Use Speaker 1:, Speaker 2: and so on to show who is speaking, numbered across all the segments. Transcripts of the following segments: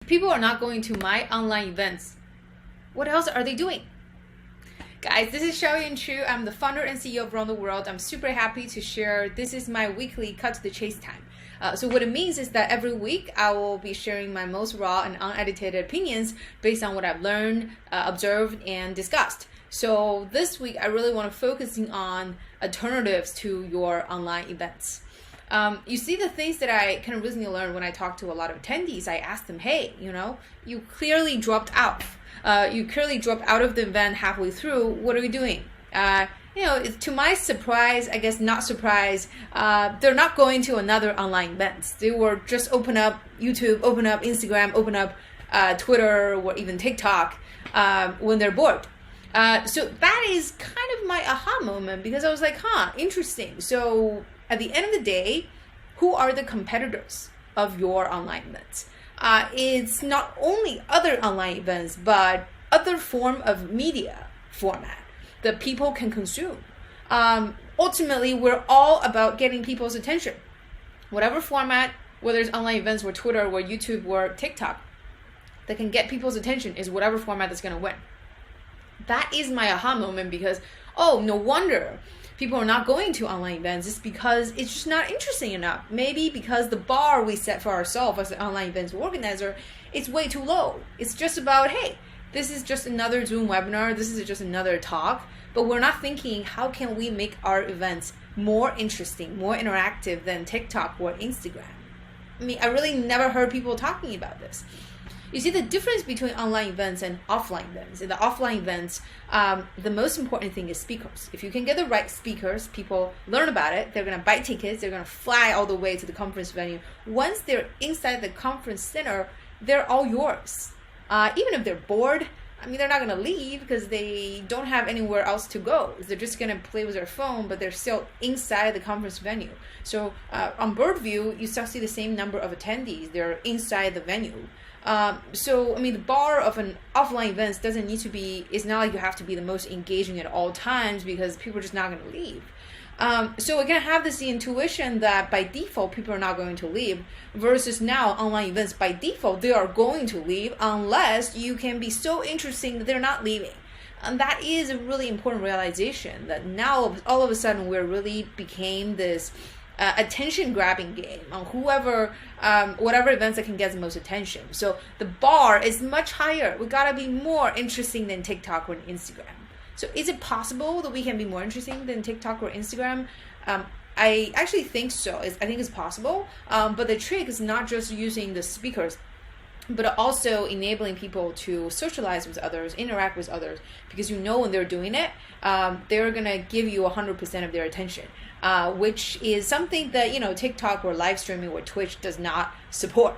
Speaker 1: people are not going to my online events, what else are they doing? Guys, this is Xiaoyin. I'm the founder and CEO of Around the World. I'm super happy to share. This is my weekly cut to the chase time. So what it means is that every week I will be sharing my most raw and unedited opinions based on what I've learned, observed, and discussed. So this week I really want to focus on alternatives to your online events. You see the things that I kind of recently learned when I talked to a lot of attendees. I asked them, hey, you clearly dropped out. You clearly dropped out of the event halfway through. What are you doing? To my surprise, I guess not surprise, they're not going to another online event. They were just open up YouTube, open up Instagram, open up Twitter, or even TikTok when they're bored. So that is kind of my aha moment, because I was like, interesting. So at the end of the day, who are the competitors of your online events? It's not only other online events, but other form of media format that people can consume. Ultimately, we're all about getting people's attention. Whatever format, whether it's online events or Twitter or YouTube or TikTok, that can get people's attention is whatever format that's going to win. That is my aha moment, because, no wonder people are not going to online events. It's because it's just not interesting enough. Maybe because the bar we set for ourselves as an online events organizer is way too low. It's just about, hey, this is just another Zoom webinar. This is just another talk. But we're not thinking, how can we make our events more interesting, more interactive than TikTok or Instagram? I really never heard people talking about this. You see the difference between online events and offline events. In the offline events, the most important thing is speakers. If you can get the right speakers, people learn about it. They're going to buy tickets. They're going to fly all the way to the conference venue. Once they're inside the conference center, they're all yours. Even if they're bored, they're not going to leave because they don't have anywhere else to go. They're just going to play with their phone, but they're still inside the conference venue. So on bird view, you still see the same number of attendees. They're inside the venue. The bar of an offline event doesn't need to be, it's not like you have to be the most engaging at all times, because people are just not going to leave. So we're going to have this intuition that by default, people are not going to leave, versus now online events, by default, they are going to leave unless you can be so interesting that they're not leaving. And that is a really important realization, that now all of a sudden we're really became this attention grabbing game on whatever events that can get the most attention. So the bar is much higher. We gotta be more interesting than TikTok or Instagram. So is it possible that we can be more interesting than TikTok or Instagram? I actually think so. I think it's possible. But the trick is not just using the speakers, but also enabling people to socialize with others, interact with others, because when they're doing it, they're gonna give you 100% of their attention, which is something that TikTok or live streaming or Twitch does not support.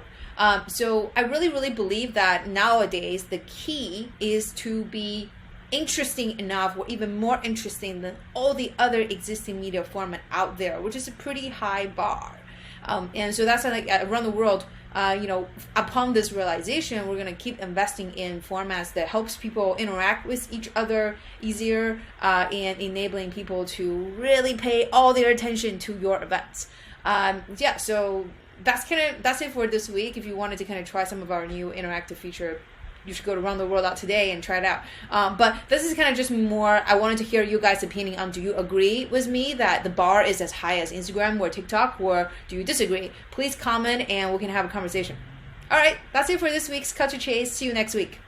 Speaker 1: So I really, really believe that nowadays the key is to be interesting enough, or even more interesting than all the other existing media format out there, which is a pretty high bar. And so that's like around the world. Upon this realization, we're going to keep investing in formats that helps people interact with each other easier, and enabling people to really pay all their attention to your events. So that's it for this week. If you wanted to kind of try some of our new interactive feature, you should go to Around the World out today and try it out. But this is kind of just more, I wanted to hear you guys' opinion on, do you agree with me that the bar is as high as Instagram or TikTok, or do you disagree? Please comment and we can have a conversation. All right, that's it for this week's Cut to Chase. See you next week.